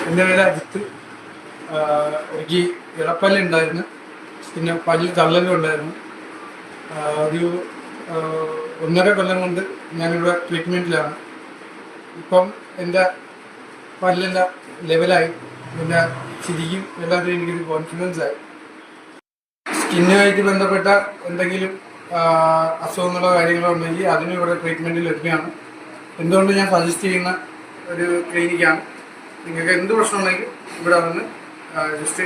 എൻ്റെ പേര് അജിത്ത്. എനിക്ക് ഇളപ്പല്ലുണ്ടായിരുന്നു, പിന്നെ പല്ല് തള്ളലും ഉണ്ടായിരുന്നു. ഒരു 1.5 കൊല്ലം കൊണ്ട് ഞാനിവിടെ ട്രീറ്റ്മെൻറ്റിലാണ്. ഇപ്പം എൻ്റെ പല്ലെല്ലാം ലെവലായി, പിന്നെ ചിരിക്കും എല്ലാവരും എനിക്കൊരു കോൺഫിഡൻസ് ആയി. സ്കിന്നുമായിട്ട് ബന്ധപ്പെട്ട എന്തെങ്കിലും അസുഖങ്ങളോ കാര്യങ്ങളോ ഉണ്ടെങ്കിൽ അതിനും ഇവിടെ ട്രീറ്റ്മെൻറ്റ് ലഭ്യമാണ്. എന്തുകൊണ്ട് ഞാൻ സജസ്റ്റ് ചെയ്യുന്ന ഒരു ക്ലിനിക്കാണ്. നിങ്ങൾക്ക് എന്ത് പ്രശ്നമുണ്ടെങ്കിലും ഇവിടെ വന്ന് ജസ്റ്റ്